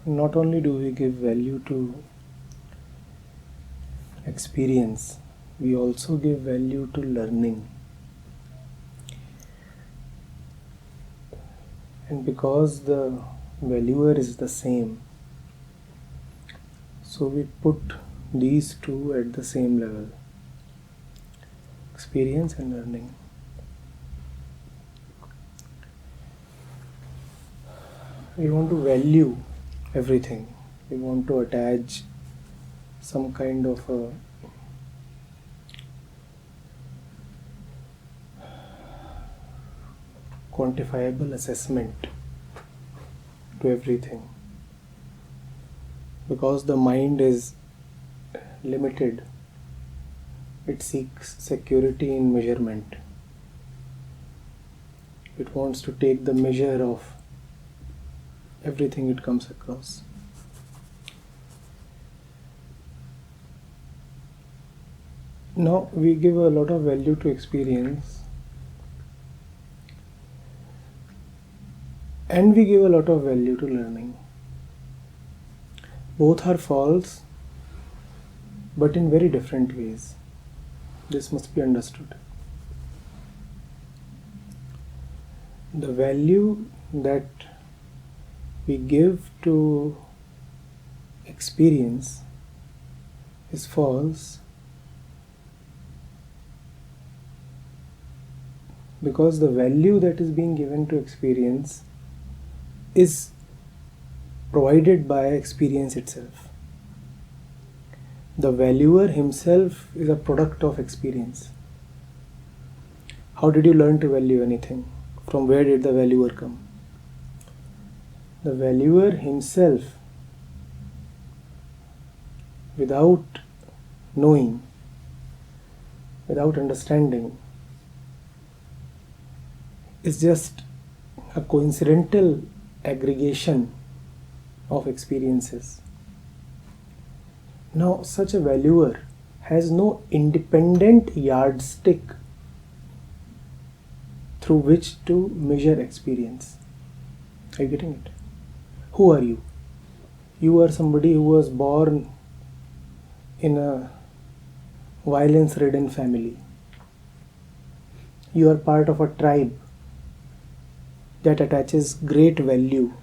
not only do we give value to experience, we also give value to learning. And because the valuer is the same, so we put these two at the same level, experience and learning. We want to value everything. We want to attach some kind of a quantifiable assessment to everything. Because the mind is limited, it seeks security in measurement. It wants to take the measure of everything it comes across. Now we give a lot of value to experience, and we give a lot of value to learning. Both are false, but in very different ways. This must be understood. The value that we give to experience is false because the value that is being given to experience is provided by experience itself. The valuer himself is a product of experience. How did you learn to value anything? From where did the valuer come? The valuer himself, without knowing, without understanding, is just a coincidental aggregation of experiences. Now, such a valuer has no independent yardstick through which to measure experience. Are you getting it? Who are you? You are somebody who was born in a violence-ridden family. You are part of a tribe that attaches great value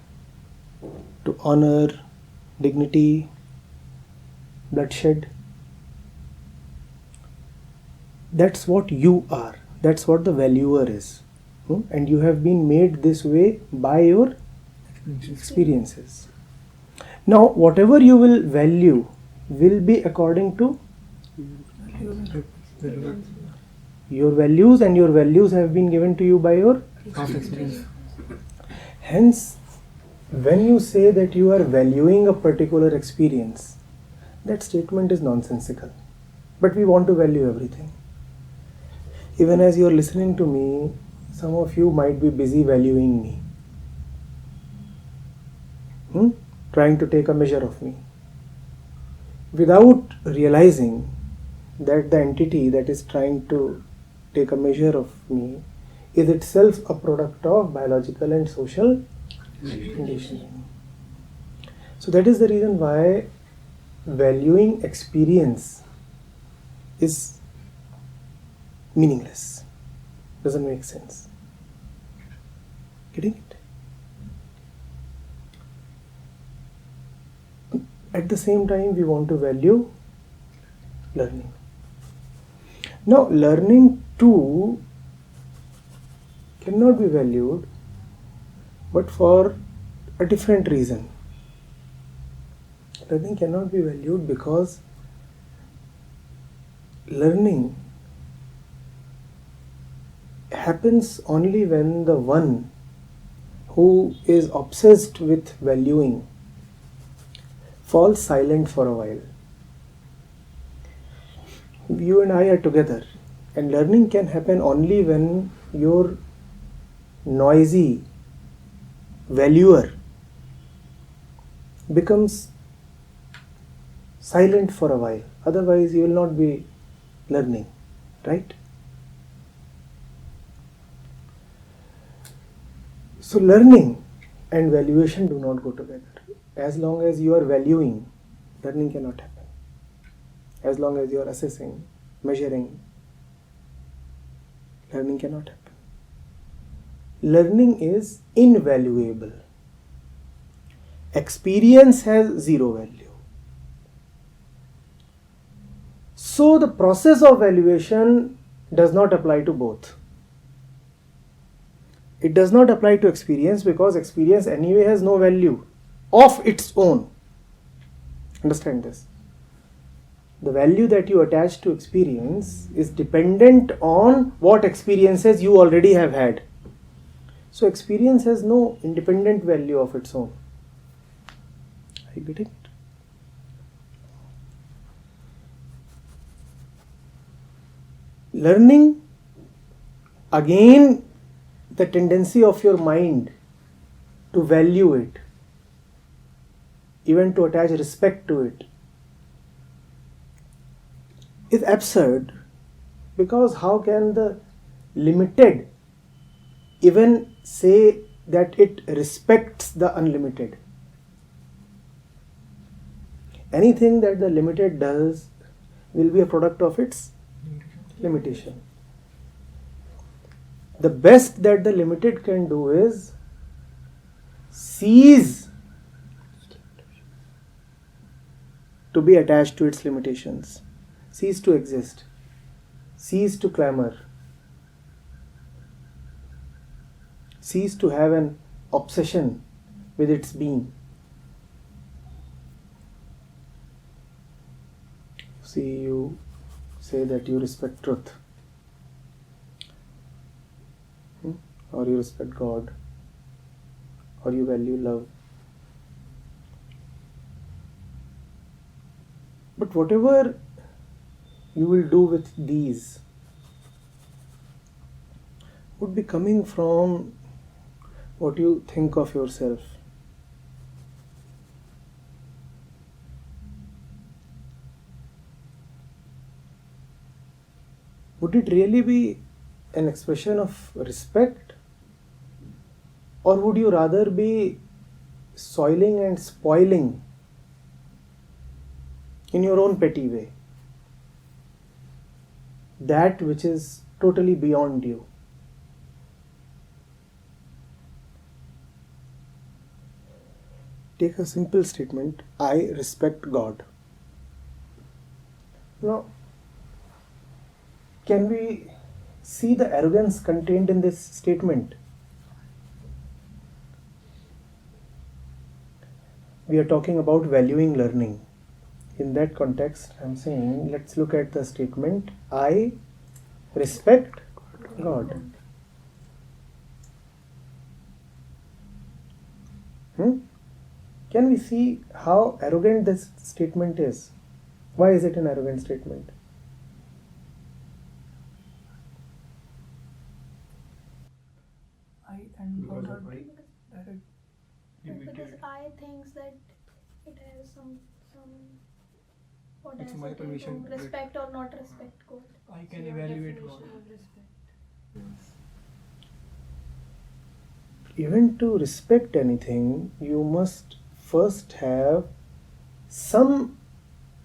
to honor, dignity, bloodshed. That's what you are. That's what the valuer is. And you have been made this way by your experiences. Now, whatever you will value will be according to your values, and your values have been given to you by your experience. Hence, when you say that you are valuing a particular experience, that statement is nonsensical. But we want to value everything. Even as you are listening to me, some of you might be busy valuing me, trying to take a measure of me, without realizing that the entity that is trying to take a measure of me is itself a product of biological and social conditioning. So that is the reason why valuing experience is meaningless. Doesn't make sense. Getting it? At the same time, we want to value learning. Now, learning too cannot be valued, but for a different reason. Learning cannot be valued because learning happens only when the one who is obsessed with valuing falls silent for a while. You and I are together, and learning can happen only when your noisy valuer becomes silent for a while. Otherwise, you will not be learning, right? So learning and valuation do not go together. As long as you are valuing, learning cannot happen. As long as you are assessing, measuring, learning cannot happen. Learning is invaluable. Experience has zero value. So the process of valuation does not apply to both. It does not apply to experience because experience anyway has no value of its own. Understand this. The value that you attach to experience is dependent on what experiences you already have had. So experience has no independent value of its own. Are you getting it? Learning, again, the tendency of your mind to value it, even to attach respect to it, is absurd, because how can the limited even say that it respects the unlimited? Anything that the limited does will be a product of its limitation. The best that the limited can do is cease to be attached to its limitations, cease to exist, cease to clamor, cease to have an obsession with its being. See, you say that you respect truth, or you respect God, or you value love. But whatever you will do with these would be coming from what you think of yourself. Would it really be an expression of respect? Or would you rather be soiling and spoiling in your own petty way that which is totally beyond you? Take a simple statement, I respect God. Now, can we see the arrogance contained in this statement? We are talking about valuing learning. In that context, I am saying, let's look at the statement, I respect God. Can we see how arrogant this statement is? Why is it an arrogant statement? I and God are Because I think that it has some what It's has my it to permission. respect or not respect God. I can evaluate God. Even to respect anything, you must first have some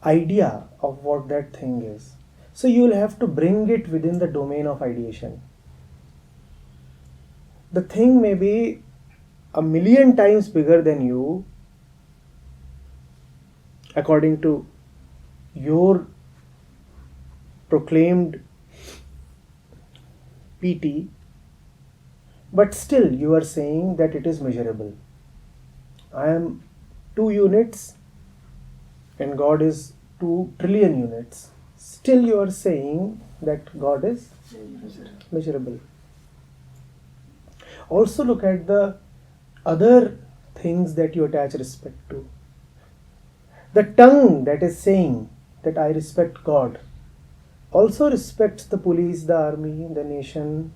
idea of what that thing is. So you will have to bring it within the domain of ideation. The thing may be 1,000,000 times bigger than you according to your proclaimed PT, but still you are saying that it is measurable. I am 2 units and God is 2 trillion units. Still you are saying that God is measurable. Also look at the other things that you attach respect to. The tongue that is saying that I respect God also respects the police, the army, the nation,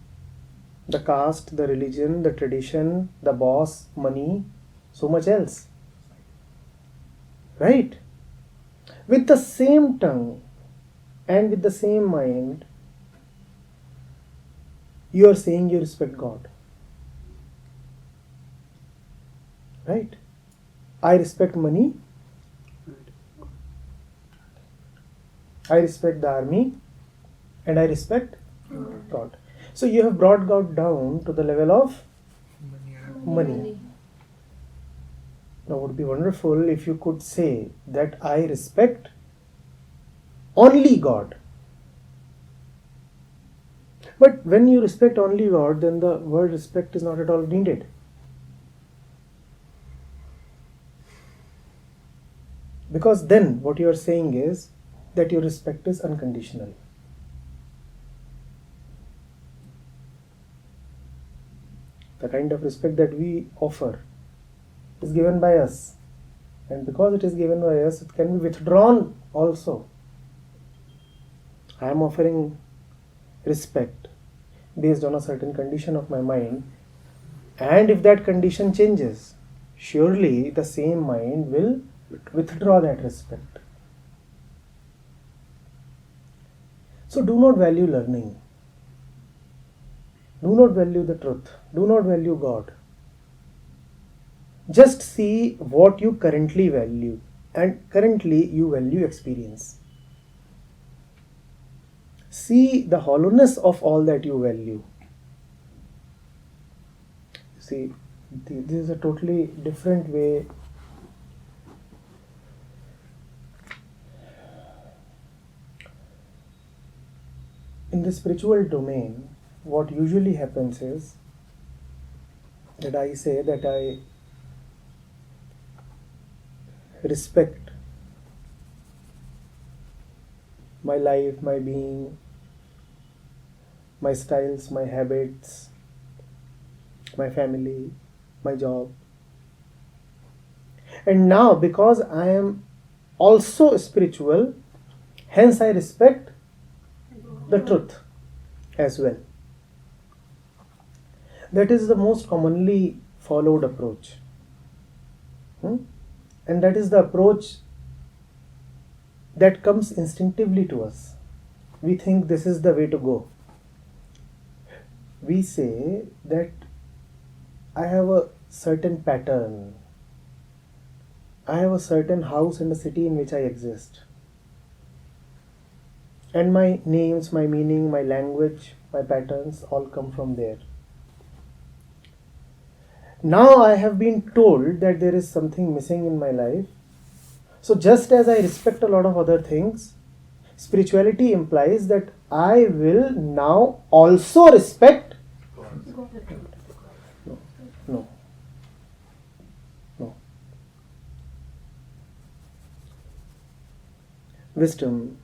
the caste, the religion, the tradition, the boss, money, so much else. Right? With the same tongue and with the same mind, you are saying you respect God. Right? I respect money, I respect the army, and I respect God. So you have brought God down to the level of money. Now it would be wonderful if you could say that I respect only God. But when you respect only God, then the word respect is not at all needed. Because then what you are saying is that your respect is unconditional. The kind of respect that we offer is given by us. And because it is given by us, it can be withdrawn also. I am offering respect based on a certain condition of my mind, and if that condition changes, surely the same mind will withdraw that respect. So do not value learning. Do not value the truth. Do not value God. Just see what you currently value, and currently you value experience. See the hollowness of all that you value. See, this is a totally different way. In the spiritual domain, what usually happens is that I say that I respect my life, my being, my styles, my habits, my family, my job. And now, because I am also spiritual, hence I respect the truth as well. That is the most commonly followed approach. And that is the approach that comes instinctively to us. We think this is the way to go. We say that I have a certain pattern. I have a certain house and a city in which I exist. And my names, my meaning, my language, my patterns all come from there. Now I have been told that there is something missing in my life. So just as I respect a lot of other things, spirituality implies that I will now also respect No. Wisdom,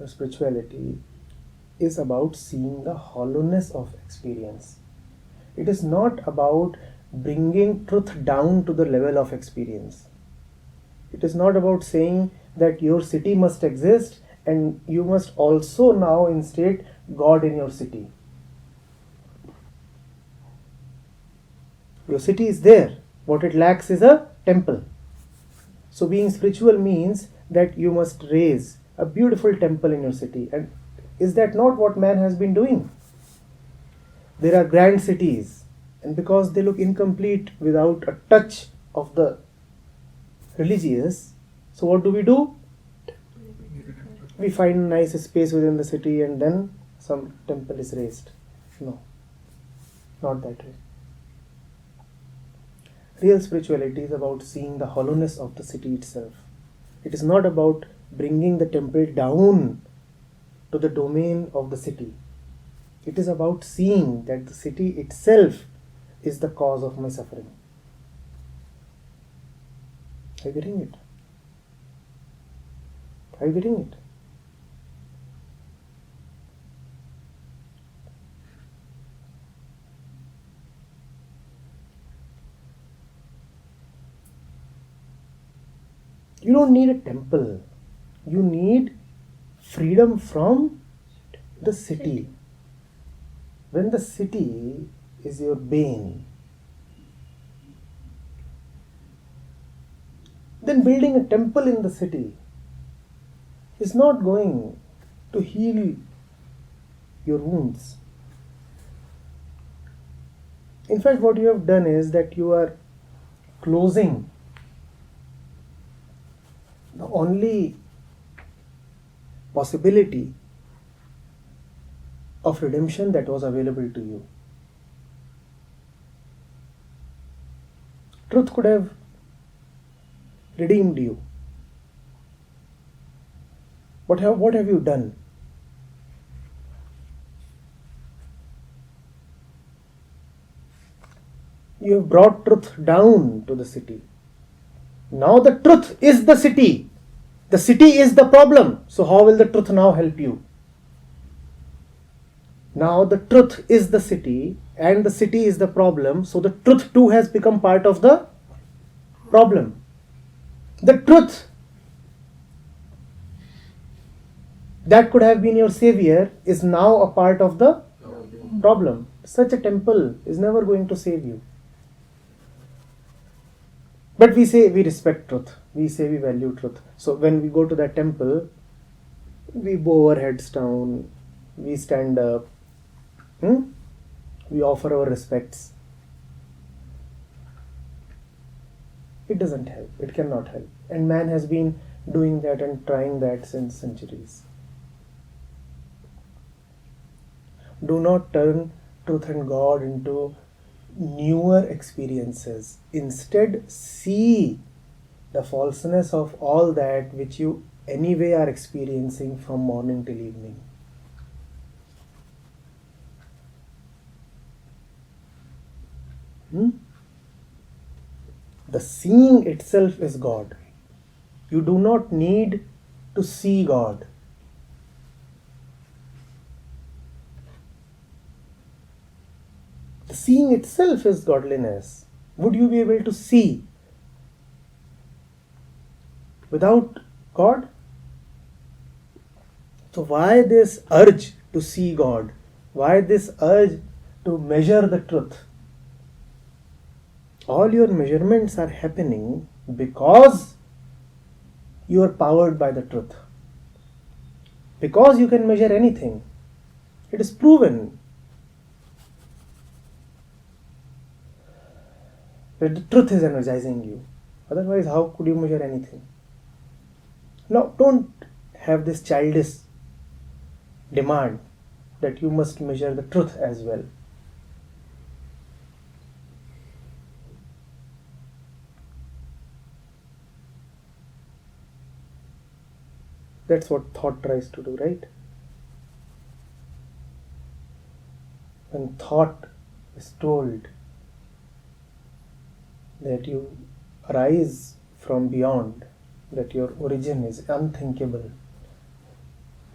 spirituality is about seeing the hollowness of experience. It is not about bringing truth down to the level of experience. It is not about saying that your city must exist and you must also now instate God in your city. Your city is there. What it lacks is a temple. So being spiritual means that you must raise a beautiful temple in your city. And is that not what man has been doing? There are grand cities, and because they look incomplete without a touch of the religious, so what do? We find a nice space within the city and then some temple is raised. No, not that way. Real spirituality is about seeing the hollowness of the city itself. It is not about bringing the temple down to the domain of the city. It is about seeing that the city itself is the cause of my suffering. Are you getting it? Are you getting it? You don't need a temple. You need freedom from the city. When the city is your bane, then building a temple in the city is not going to heal your wounds. In fact, what you have done is that you are closing only possibility of redemption that was available to you. Truth could have redeemed you. What have you done? You have brought truth down to the city. Now the truth is the city. The city is the problem. So how will the truth now help you? Now the truth is the city and the city is the problem. So the truth too has become part of the problem. The truth that could have been your savior is now a part of the problem. Such a temple is never going to save you. But we say we respect truth. We say we value truth. So when we go to that temple, we bow our heads down, we stand up, we offer our respects. It doesn't help. It cannot help. And man has been doing that and trying that since centuries. Do not turn truth and God into newer experiences. Instead, see the falseness of all that which you anyway are experiencing from morning till evening. The seeing itself is God. You do not need to see God. The seeing itself is godliness. Would you be able to see without God? So why this urge to see God? Why this urge to measure the truth? All your measurements are happening because you are powered by the truth. Because you can measure anything. It is proven that the truth is energizing you. Otherwise, how could you measure anything? Now, don't have this childish demand that you must measure the truth as well. That's what thought tries to do, right? When thought is told that you arise from beyond, that your origin is unthinkable,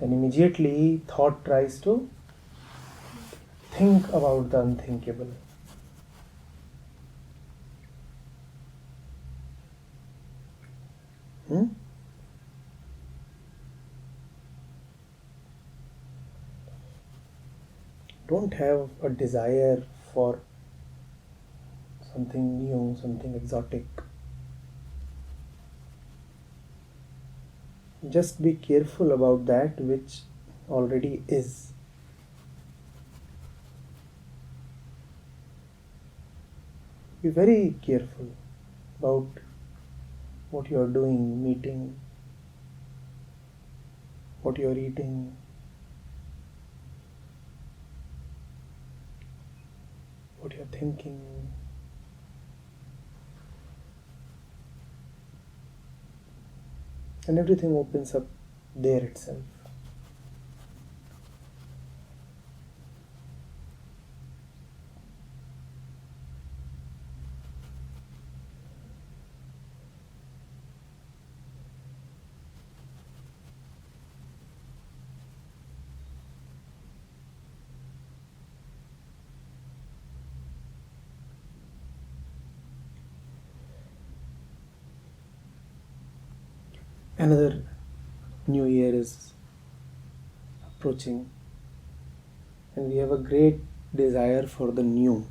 then immediately thought tries to think about the unthinkable. Don't have a desire for something new, something exotic. Just be careful about that which already is. Be very careful about what you are doing, meeting, what you are eating, what you are thinking. And everything opens up there itself. Another new year is approaching, and we have a great desire for the new.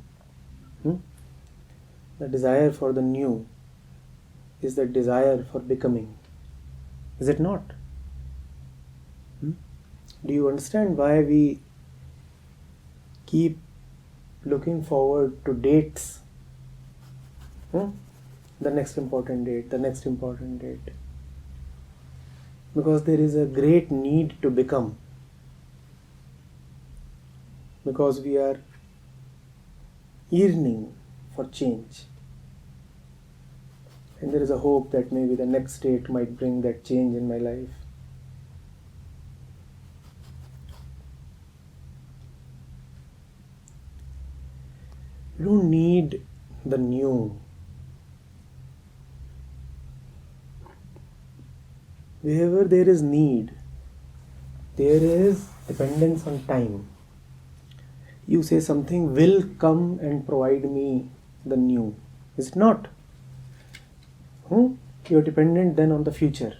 The desire for the new is the desire for becoming. Is it not? Do you understand why we keep looking forward to dates? The next important date, the next important date. Because there is a great need to become. Because we are yearning for change. And there is a hope that maybe the next state might bring that change in my life. You don't need the new. Wherever there is need, there is dependence on time. You say something will come and provide me the new. Is it not? You are dependent then on the future.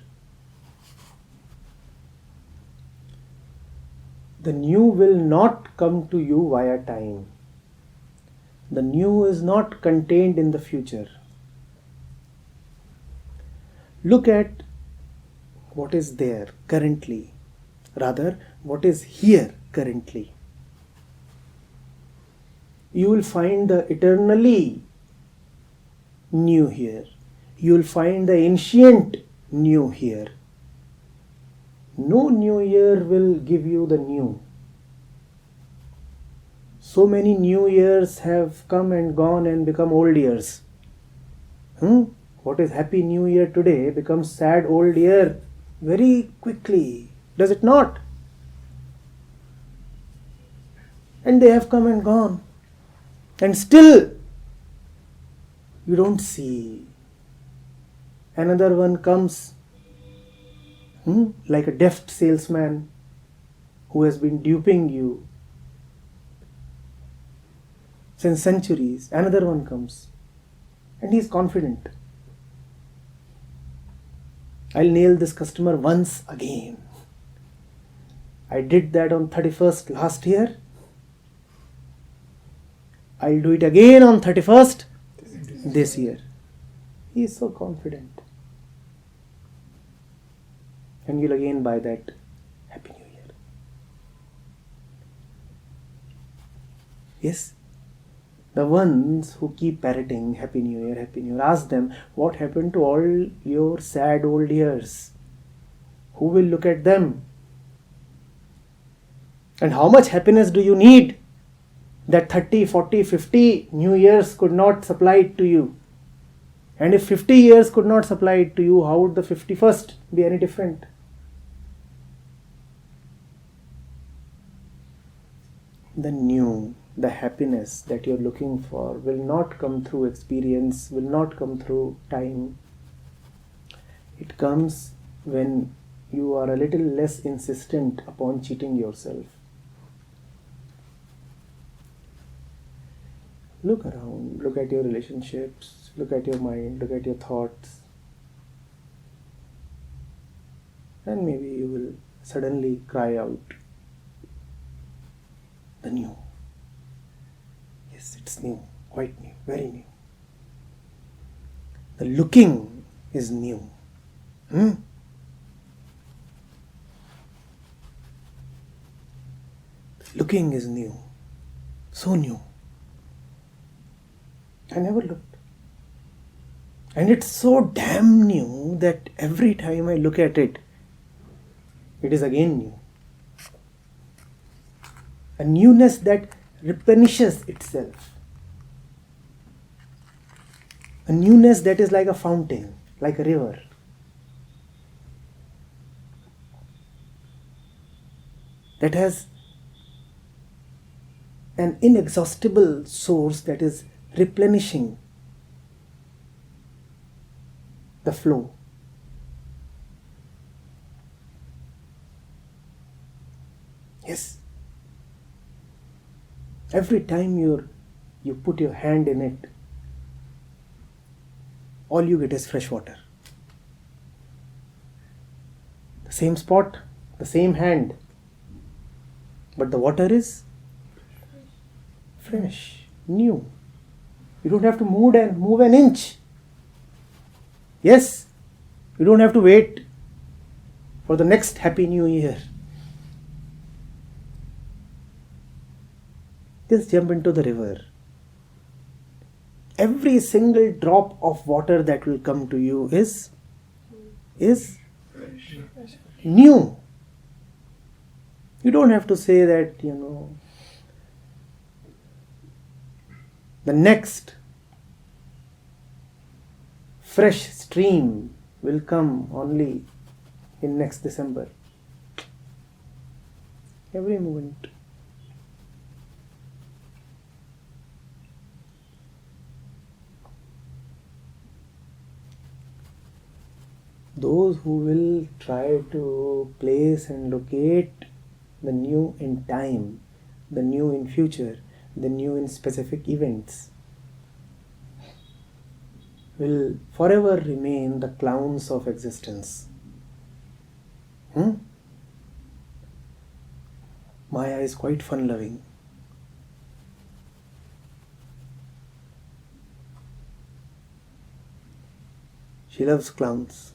The new will not come to you via time. The new is not contained in the future. Look at what is there currently, rather what is here currently. You will find the eternally new here. You will find the ancient new here. No new year will give you the new. So many new years have come and gone and become old years. What is happy new year today becomes sad old year very quickly. Does it not? And they have come and gone. And still you don't see. Another one comes like a deft salesman who has been duping you since centuries. Another one comes and he is confident. I'll nail this customer once again. I did that on 31st last year. I'll do it again on 31st this year. He is so confident. And you'll again buy that Happy New Year. Yes? The ones who keep parroting Happy New Year, Happy New Year, ask them what happened to all your sad old years. Who will look at them? And how much happiness do you need that 30, 40, 50 New Years could not supply it to you? And if 50 years could not supply it to you, how would the 51st be any different? The new, the happiness that you're looking for will not come through experience, will not come through time. It comes when you are a little less insistent upon cheating yourself. Look around, look at your relationships, look at your mind, look at your thoughts. And maybe you will suddenly cry out, the new. Yes, it's new, quite new, very new. The looking is new. The looking is new, so new. I never looked. And it's so damn new that every time I look at it, it is again new. A newness that replenishes itself. A newness that is like a fountain, like a river. That has an inexhaustible source that is replenishing the flow. Yes. Every time you put your hand in it, all you get is fresh water. The same spot, the same hand, but the water is fresh, new. You don't have to move an inch. Yes, you don't have to wait for the next Happy New Year. Just jump into the river. Every single drop of water that will come to you is new. You don't have to say that, the next fresh stream will come only in next December. Every moment. Those who will try to place and locate the new in time, the new in future, the new in specific events, will forever remain the clowns of existence. Maya is quite fun-loving. She loves clowns.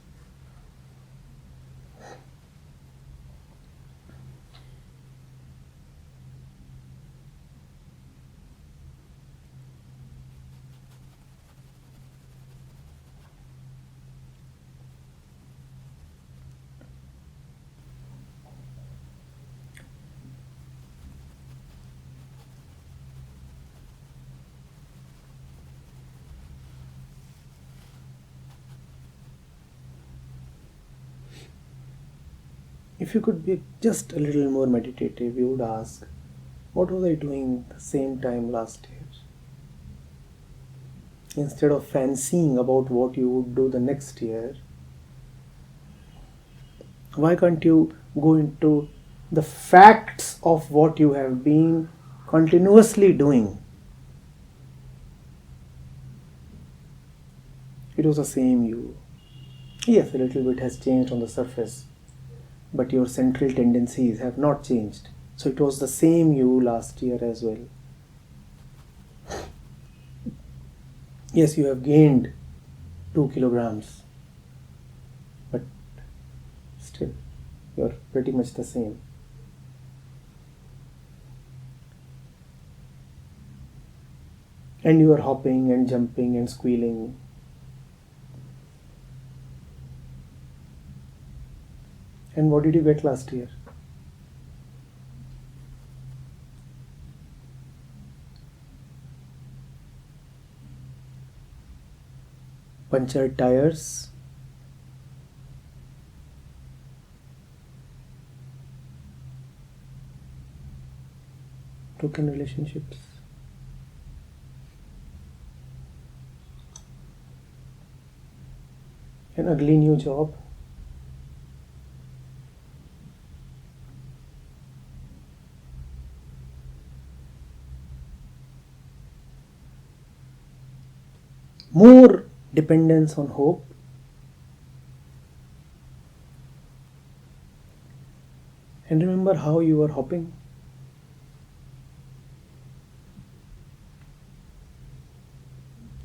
If you could be just a little more meditative, you would ask, what was I doing the same time last year? Instead of fancying about what you would do the next year, why can't you go into the facts of what you have been continuously doing? It was the same you. Yes, a little bit has changed on the surface, but your central tendencies have not changed. So it was the same you last year as well. Yes, you have gained 2 kilograms, but still, you are pretty much the same. And you are hopping and jumping and squealing. And what did you get last year? Punctured tires, broken relationships, an ugly new job, more dependence on hope, and remember how you were hopping.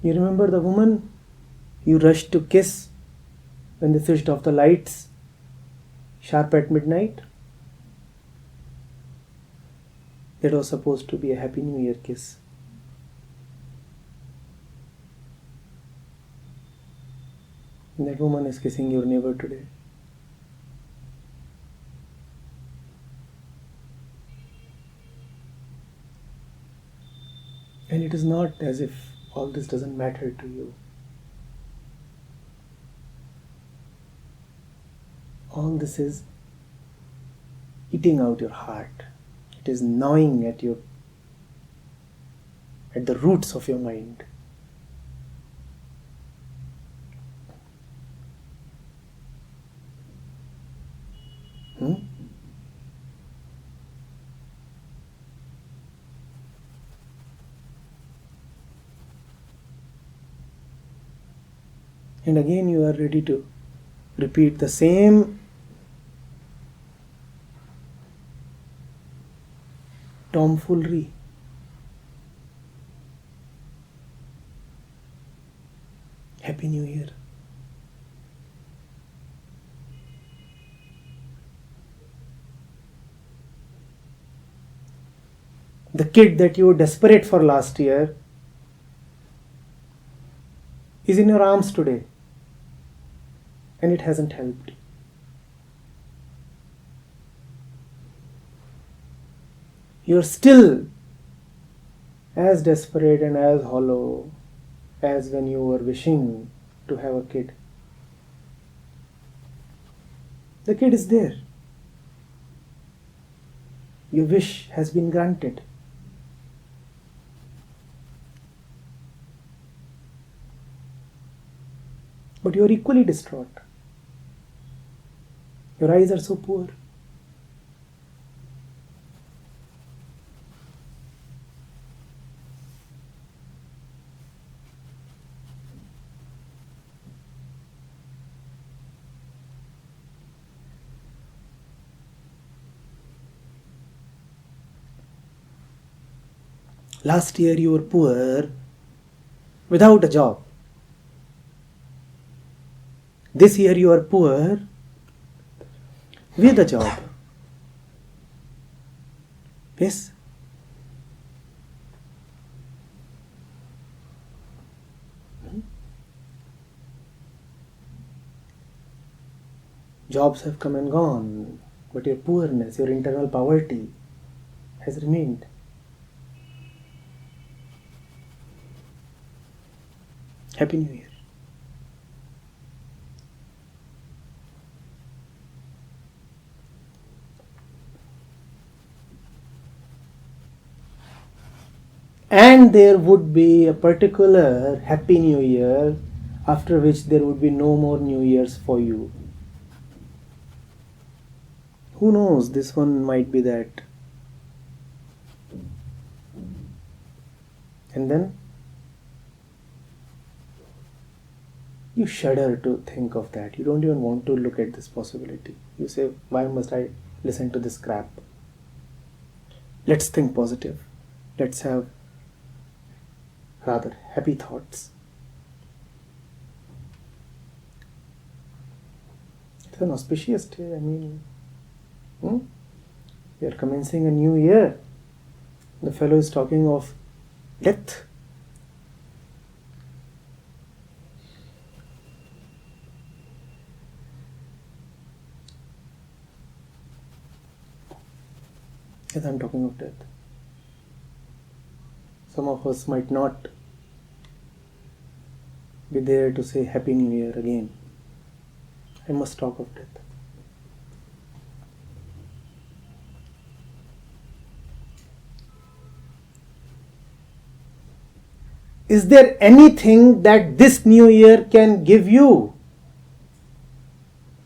You remember the woman you rushed to kiss when they switched off the lights sharp at midnight? That was supposed to be a Happy New Year kiss. And that woman is kissing your neighbor today. And it is not as if all this doesn't matter to you. All this is eating out your heart. It is gnawing at the roots of your mind. And again you are ready to repeat the same tomfoolery. Happy New Year. The kid that you were desperate for last year is in your arms today, and it hasn't helped. you're still as desperate and as hollow as when you were wishing to have a kid. The kid is there. Your wish has been granted. But you are equally distraught. Your eyes are so poor. Last year you were poor without a job. This year you are poor with a job. Yes? Jobs have come and gone, but your poorness, your internal poverty has remained. Happy New Year. And there would be a particular Happy New Year after which there would be no more New Years for you. Who knows, this one might be that. And then you shudder to think of that. You don't even want to look at this possibility. You say, why must I listen to this crap? Let's think positive. Let's have rather happy thoughts. It's an auspicious day. We are commencing a new year. The fellow is talking of death. Yes, I'm talking of death. Some of us might not be there to say Happy New Year again. I must talk of death. Is there anything that this new year can give you?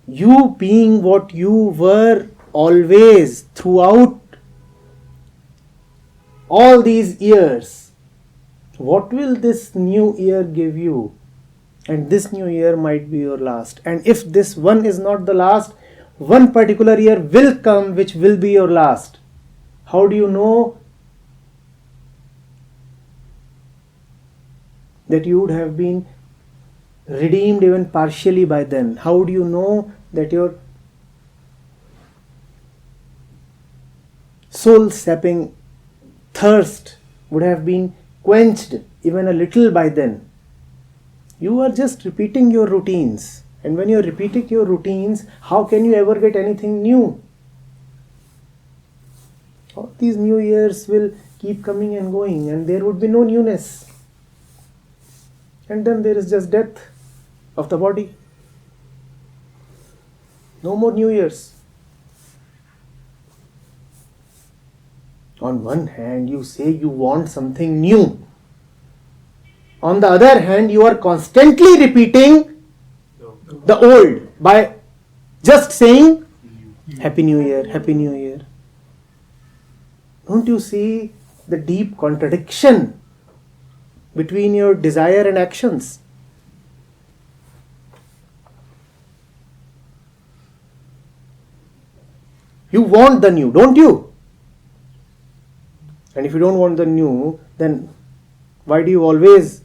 You being what you were always throughout all these years, what will this new year give you? And this new year might be your last. And if this one is not the last, one particular year will come which will be your last. How do you know that you would have been redeemed even partially by then? How do you know that your soul-sapping thirst would have been quenched even a little by then? You are just repeating your routines. And when you are repeating your routines, how can you ever get anything new? All these new years will keep coming and going, and there would be no newness. And then there is just death of the body. No more New Years. On one hand, you say you want something new. On the other hand, you are constantly repeating the old by just saying Happy New Year, Happy New Year. Don't you see the deep contradiction between your desire and actions? You want the new, don't you? And if you don't want the new, then why do you always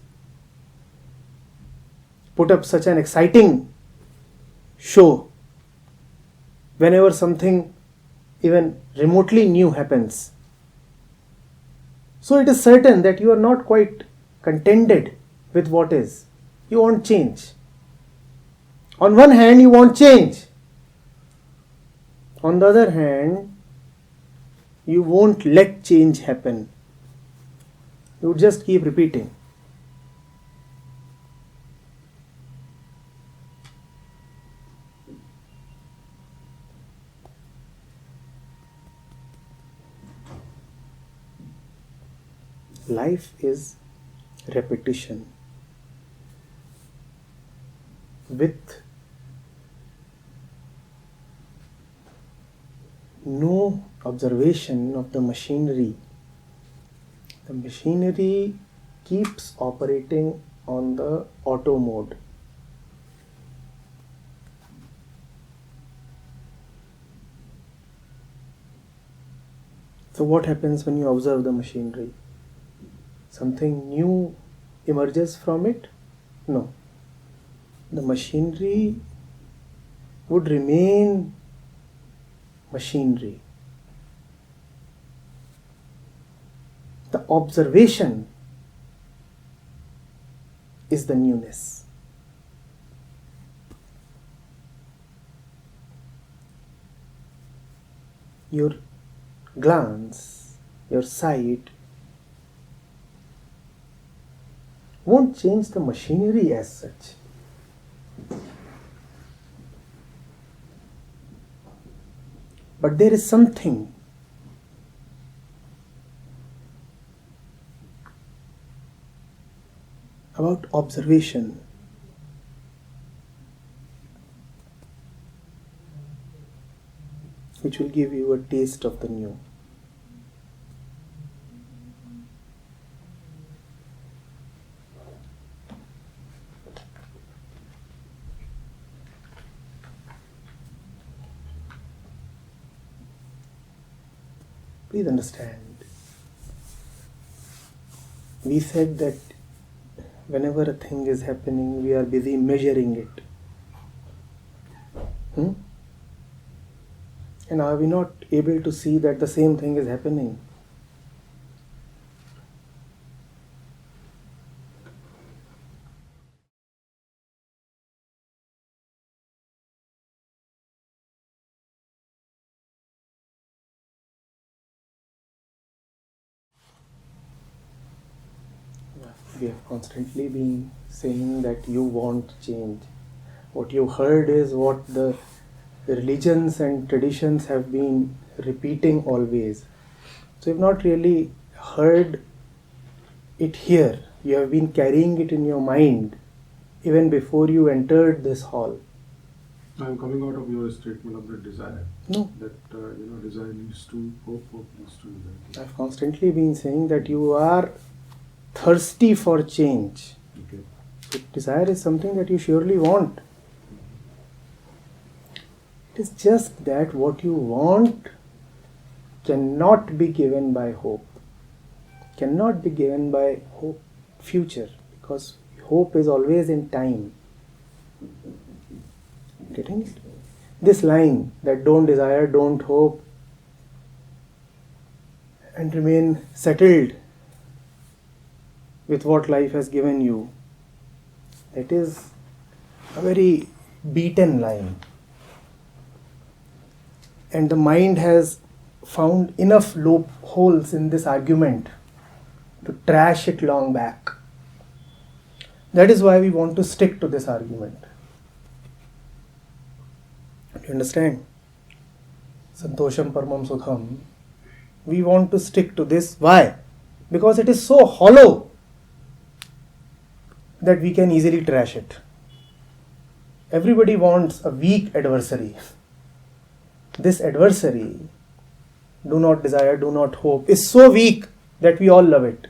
put up such an exciting show whenever something even remotely new happens? So it is certain that you are not quite contented with what is. You want change. On one hand, you want change. On the other hand, You won't let change happen. You would just keep repeating. Life is repetition with no observation of the machinery. The machinery keeps operating on the auto mode. So what happens when you observe the machinery? Something new emerges from it? No. The machinery would remain machinery. The observation is the newness. Your glance, your sight won't change the machinery as such. But there is something about observation which will give you a taste of the new. Please understand. We said that whenever a thing is happening, we are busy measuring it. And are we not able to see that the same thing is happening? We have constantly been saying that you want change. What you heard is what the religions and traditions have been repeating always. So you've not really heard it here. You have been carrying it in your mind even before you entered this hall. I'm coming out of your statement of the desire. No. That desire leads to hope, hope leads to desire. I've constantly been saying that you are thirsty for change. Okay. So desire is something that you surely want. It is just that what you want cannot be given by hope. Cannot be given by hope, future, because hope is always in time. Getting it? This line that don't desire, don't hope, and remain settled with what life has given you, that is a very beaten line. And the mind has found enough loopholes in this argument to trash it long back. That is why we want to stick to this argument. Do you understand? Santosham Paramam Sukham. We want to stick to this. Why? Because it is so hollow that we can easily trash it. Everybody wants a weak adversary. This adversary, do not desire, do not hope, is so weak that we all love it.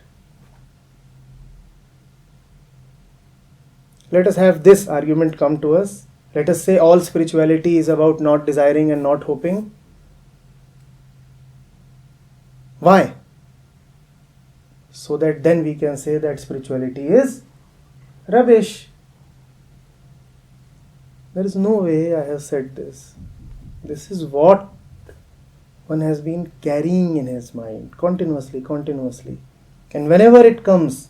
Let us have this argument come to us. Let us say all spirituality is about not desiring and not hoping. Why? So that then we can say that spirituality is rubbish. There is no way I have said this. This is what one has been carrying in his mind continuously. And whenever it comes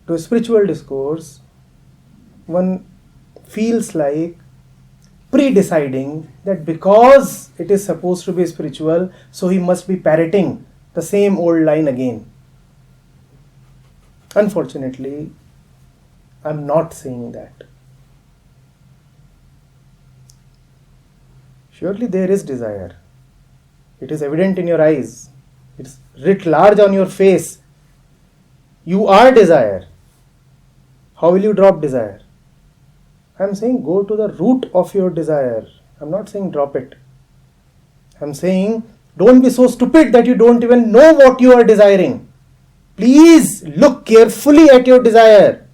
to spiritual discourse, one feels like pre-deciding that because it is supposed to be spiritual, so he must be parroting the same old line again. Unfortunately, I'm not saying that. Surely there is desire. It is evident in your eyes. It's writ large on your face. You are desire. How will you drop desire? I'm saying go to the root of your desire. I'm not saying drop it. I'm saying don't be so stupid that you don't even know what you are desiring. Please look carefully at your desire.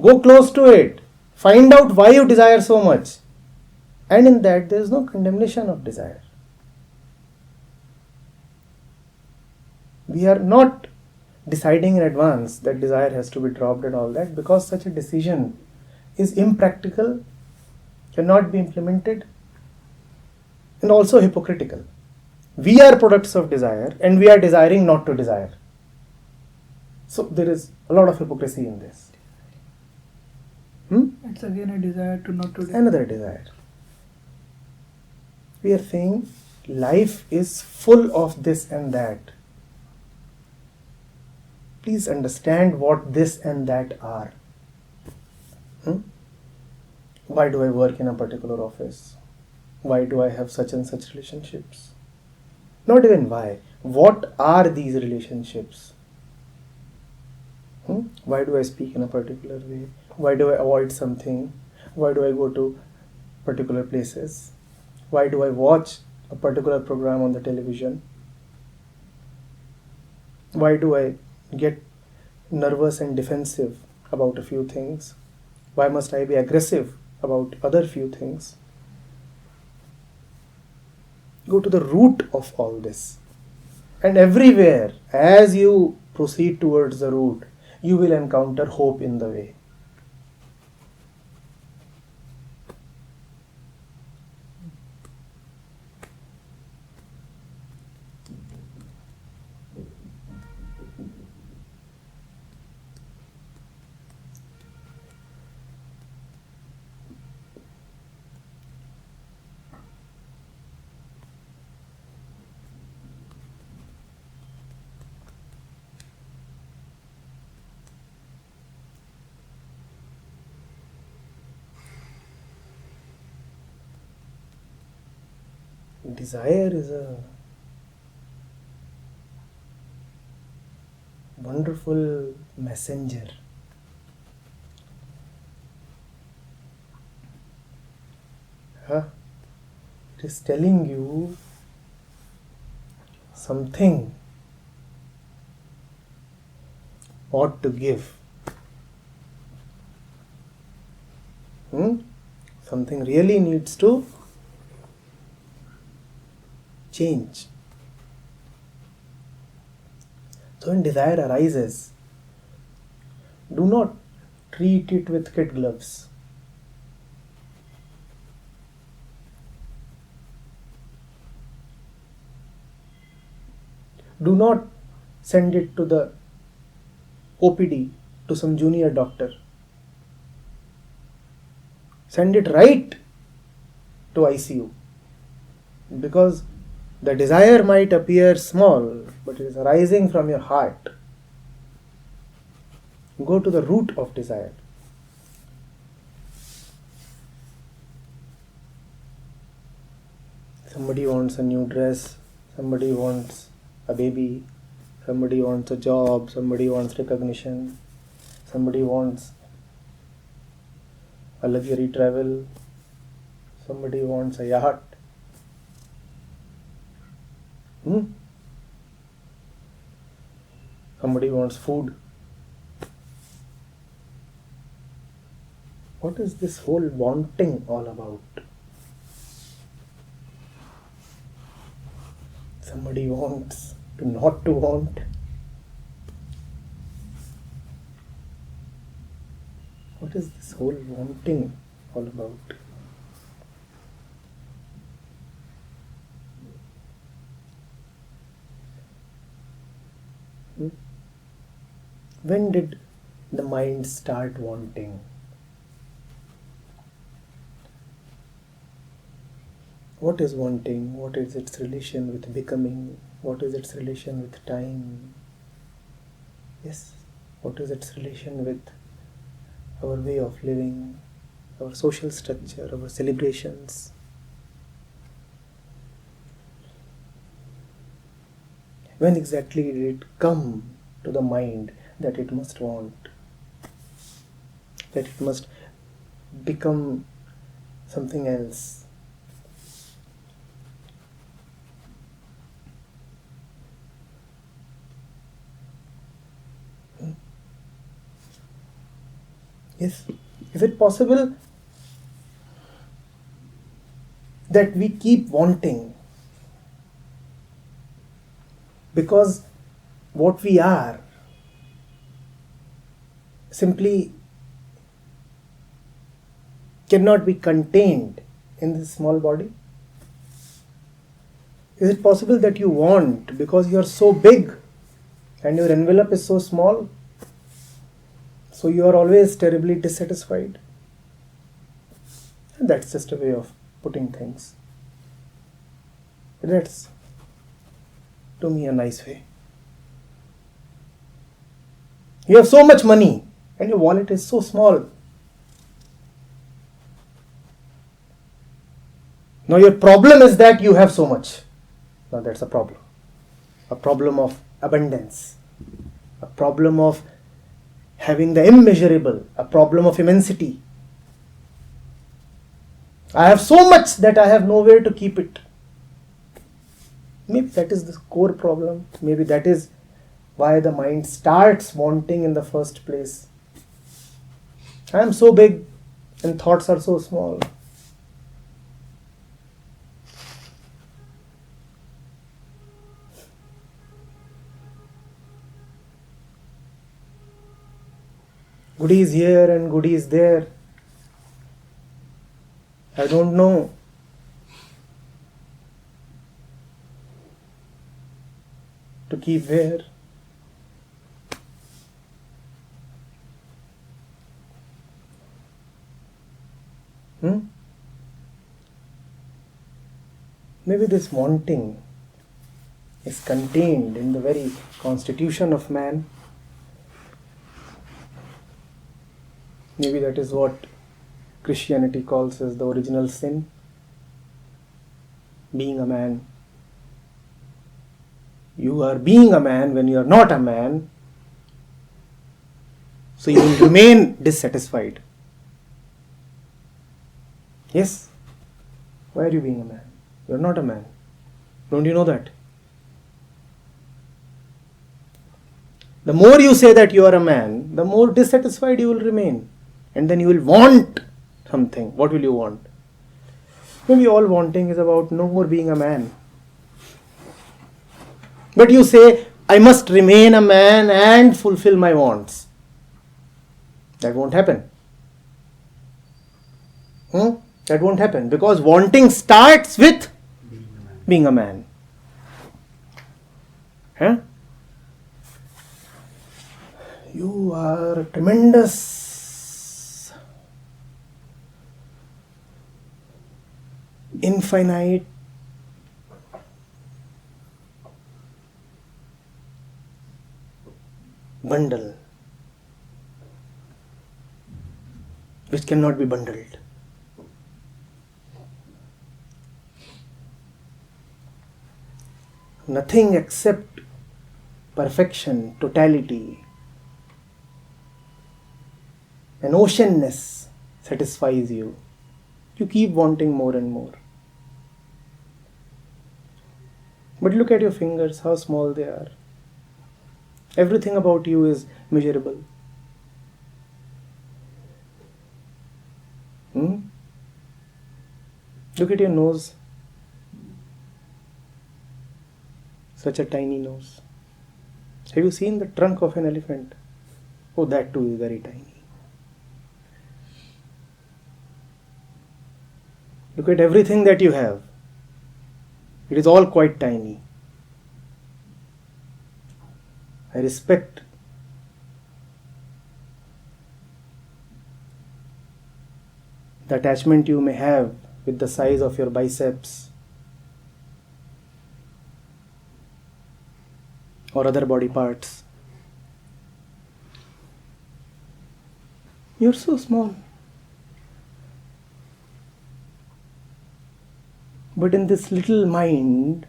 Go close to it. Find out why you desire so much. And in that, there is no condemnation of desire. We are not deciding in advance that desire has to be dropped and all that, because such a decision is impractical, cannot be implemented, and also hypocritical. We are products of desire and we are desiring not to desire. So there is a lot of hypocrisy in this. It's again a desire to not to desire. Another desire. We are saying life is full of this and that. Please understand what this and that are. Why do I work in a particular office? Why do I have such and such relationships? Not even why. What are these relationships? Why do I speak in a particular way? Why do I avoid something? Why do I go to particular places? Why do I watch a particular program on the television? Why do I get nervous and defensive about a few things? Why must I be aggressive about other few things? Go to the root of all this. And everywhere, as you proceed towards the root, you will encounter hope in the way. Desire is a wonderful messenger. It is telling you something ought to give. Something really needs to change. So when desire arises, do not treat it with kid gloves. Do not send it to the OPD, to some junior doctor. Send it right to ICU. Because the desire might appear small, but it is arising from your heart. Go to the root of desire. Somebody wants a new dress, somebody wants a baby, somebody wants a job, somebody wants recognition, somebody wants a luxury travel, somebody wants a yacht. Somebody wants food. What is this whole wanting all about? Somebody wants to not to want. What is this whole wanting all about? When did the mind start wanting? What is wanting? What is its relation with becoming? What is its relation with time? Yes, what is its relation with our way of living, our social structure, our celebrations? When exactly did it come to the mind that it must want, that it must become something else? Yes. Is it possible that we keep wanting because what we are simply cannot be contained in this small body? Is it possible that you want because you are so big and your envelope is so small, so you are always terribly dissatisfied? And that's just a way of putting things. That's, to me, a nice way. You have so much money and your wallet is so small. Now your problem is that you have so much. Now that's a problem. A problem of abundance. A problem of having the immeasurable. A problem of immensity. I have so much that I have nowhere to keep it. Maybe that is the core problem. Maybe that is why the mind starts wanting in the first place. I am so big and thoughts are so small. Goodies here and goodies there. I don't know. To keep where? Maybe this wanting is contained in the very constitution of man. Maybe that is what Christianity calls as the original sin. Being a man. You are being a man when you are not a man. So you will remain dissatisfied. Yes. Why are you being a man? You are not a man. Don't you know that? The more you say that you are a man, the more dissatisfied you will remain. And then you will want something. What will you want? Maybe all wanting is about no more being a man. But you say, I must remain a man and fulfill my wants. That won't happen. That won't happen because wanting starts with being a man. Huh? You are a tremendous, infinite, bundle which cannot be bundled. Nothing except perfection, totality, an oceanness satisfies you. You keep wanting more and more. But look at your fingers, how small they are. Everything about you is measurable. Look at your nose. Such a tiny nose. Have you seen the trunk of an elephant? Oh, that too is very tiny. Look at everything that you have. It is all quite tiny. I respect the attachment you may have with the size of your biceps, or other body parts. You're so small. But in this little mind,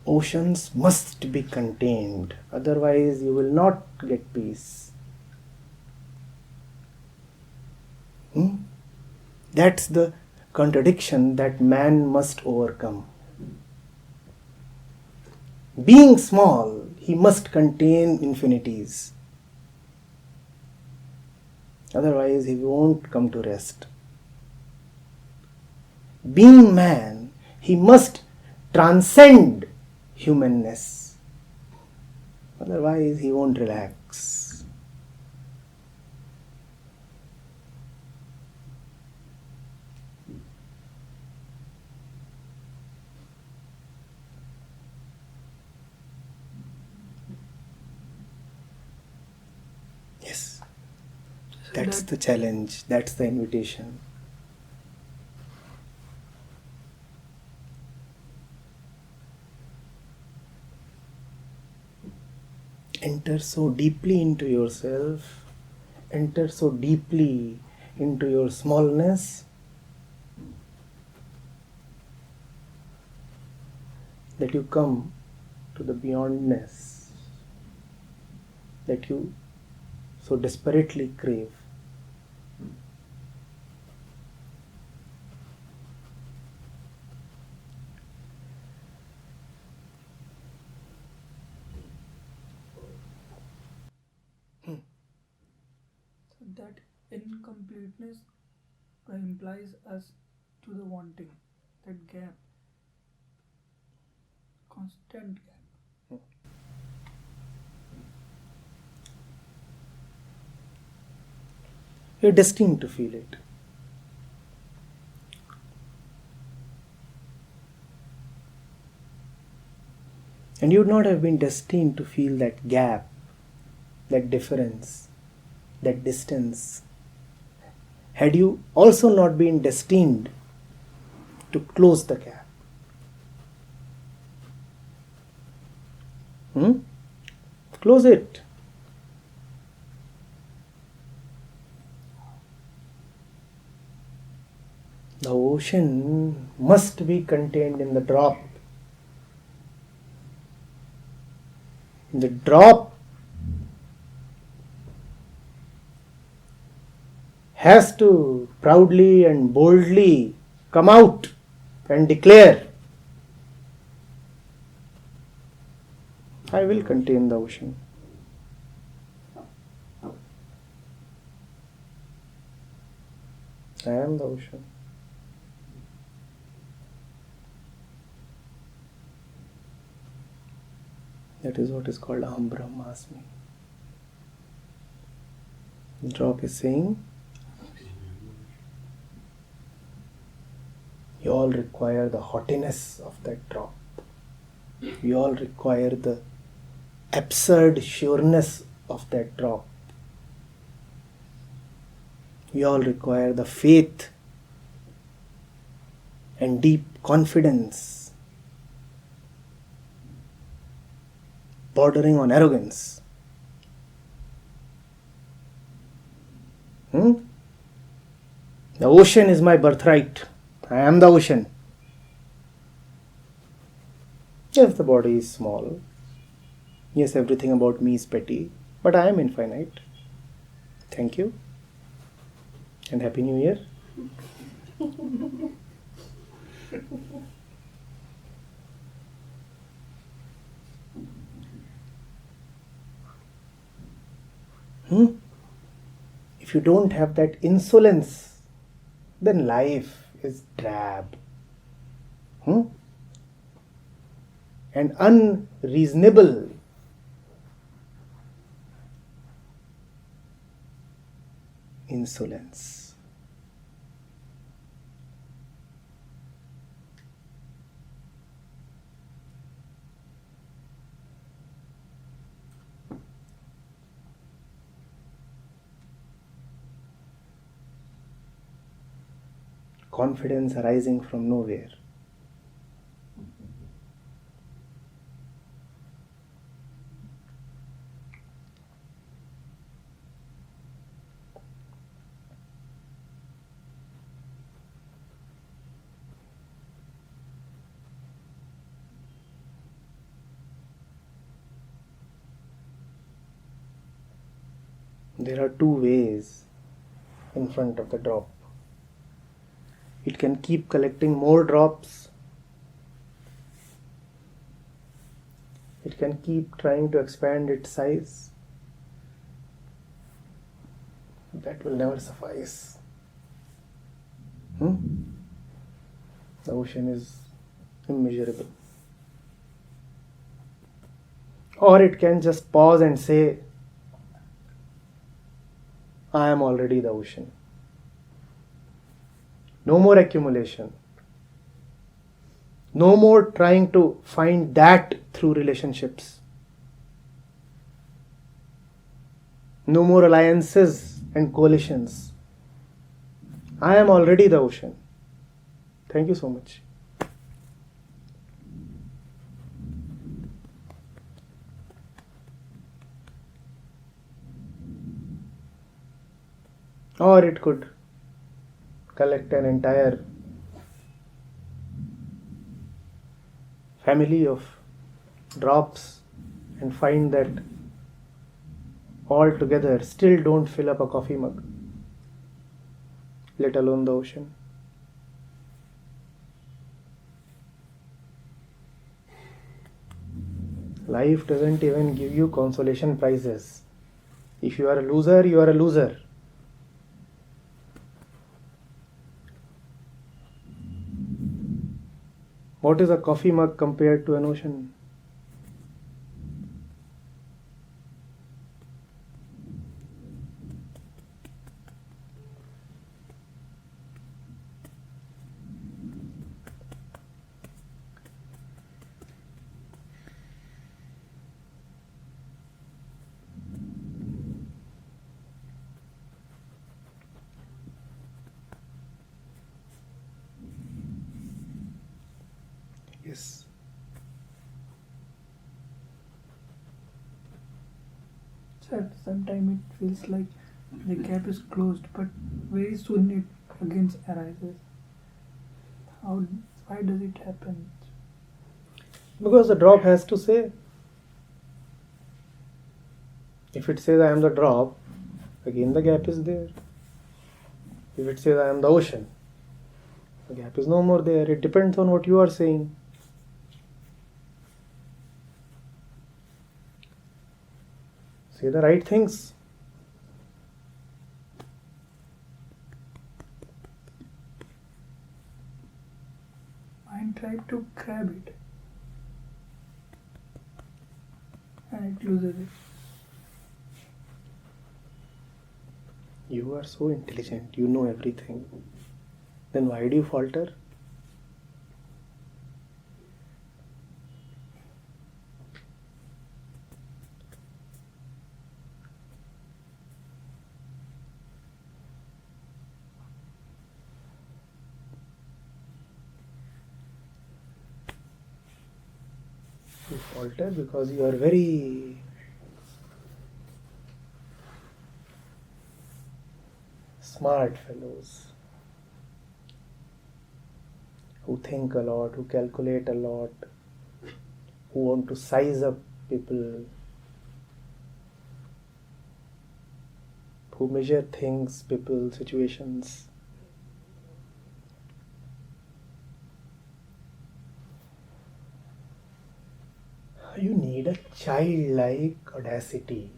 oceans must be contained, otherwise you will not get peace. That's the contradiction that man must overcome. Being small, he must contain infinities. Otherwise, he won't come to rest. Being man, he must transcend humanness. Otherwise, he won't relax. Yes, that's the challenge, that's the invitation. Enter so deeply into yourself, enter so deeply into your smallness that you come to the beyondness that you so desperately crave. So that incompleteness implies us to the wanting, that gap, constant gap. You're destined to feel it. And you would not have been destined to feel that gap, that difference, that distance, had you also not been destined to close the gap. Close it. The ocean must be contained in the drop. The drop has to proudly and boldly come out and declare, I will contain the ocean. I am the ocean. That is what is called Aham Brahmasmi. The drop is saying, you all require the haughtiness of that drop. You all require the absurd sureness of that drop. You all require the faith and deep confidence, bordering on arrogance. The ocean is my birthright. I am the ocean. Yes, the body is small. Yes, everything about me is petty. But I am infinite. Thank you. And Happy New Year. If you don't have that insolence, then life is drab. And unreasonable. Insolence. Confidence arising from nowhere. There are two ways in front of the drop. It can keep collecting more drops. It can keep trying to expand its size. That will never suffice. The ocean is immeasurable. Or it can just pause and say, I am already the ocean. No more accumulation. No more trying to find that through relationships. No more alliances and coalitions. I am already the ocean. Thank you so much. Or it could collect an entire family of drops and find that all together still don't fill up a coffee mug, let alone the ocean. Life doesn't even give you consolation prizes. If you are a loser, you are a loser. What is a coffee mug compared to an ocean? Yes. Sir, sometimes it feels like the gap is closed, but very soon it again arises. Why does it happen? Because the drop has to say. If it says I am the drop, again the gap is there. If it says I am the ocean, the gap is no more there. It depends on what you are saying. Say the right things. Mind tried to grab it and it loses it. You are so intelligent, you know everything. Then why do you falter? You falter because you are very smart fellows who think a lot, who calculate a lot, who want to size up people, who measure things, people, situations. You need a childlike audacity.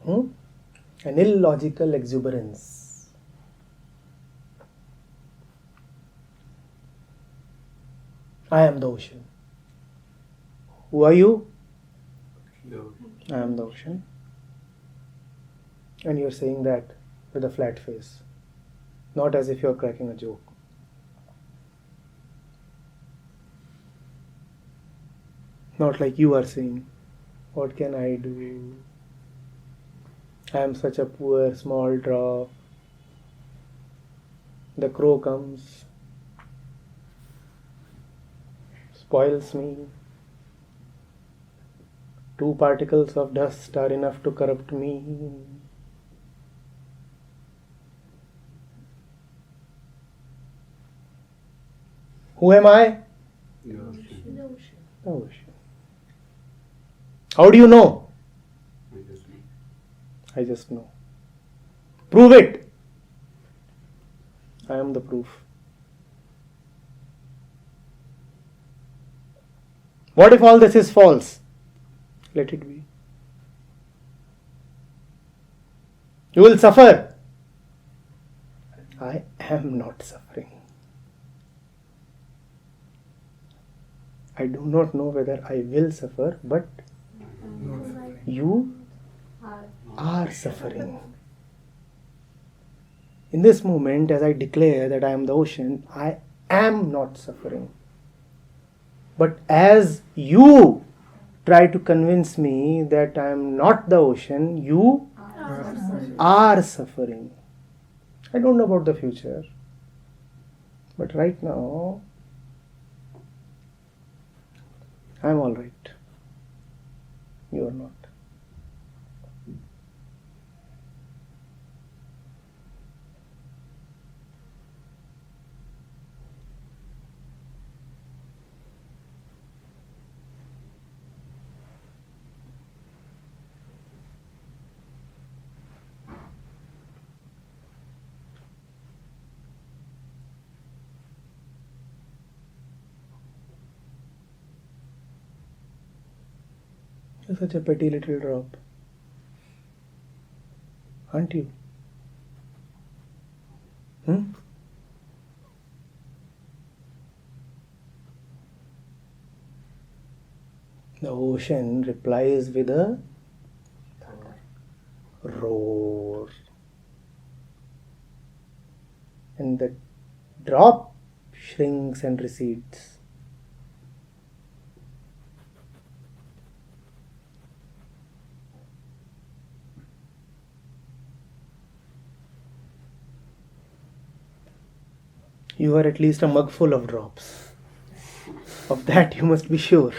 An illogical exuberance. I am the ocean. Who are you? No. I am the ocean. And you're saying that with a flat face, not as if you're cracking a joke. Not like you are saying, what can I do? I am such a poor small drop. The crow comes, spoils me. 2 particles of dust are enough to corrupt me. Who am I? Yeah. The ocean. The ocean. How do you know? I just know. Prove it. I am the proof. What if all this is false? Let it be. You will suffer. I am not suffering. I do not know whether I will suffer, but you are suffering. In this moment, as I declare that I am the ocean, I am not suffering. But as you try to convince me that I am not the ocean, you are suffering. I don't know about the future, but right now, I am all right. You are not. You're such a petty little drop. Aren't you? The ocean replies with a roar. And the drop shrinks and recedes. You are at least a mug full of drops. Of that you must be sure.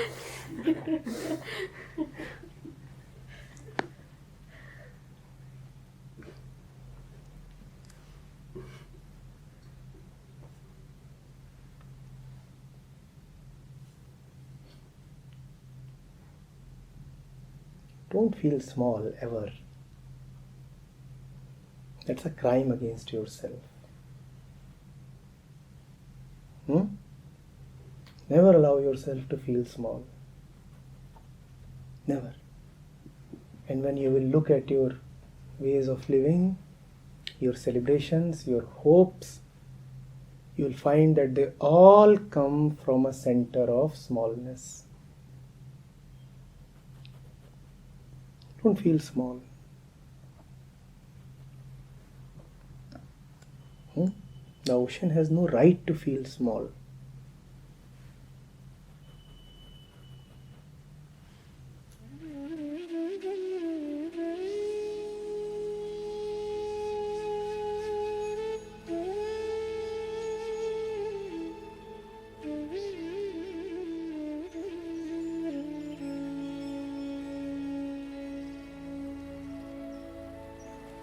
Don't feel small ever. That's a crime against yourself. Never allow yourself to feel small. Never. And when you will look at your ways of living, your celebrations, your hopes, you will find that they all come from a center of smallness. Don't feel small. The ocean has no right to feel small.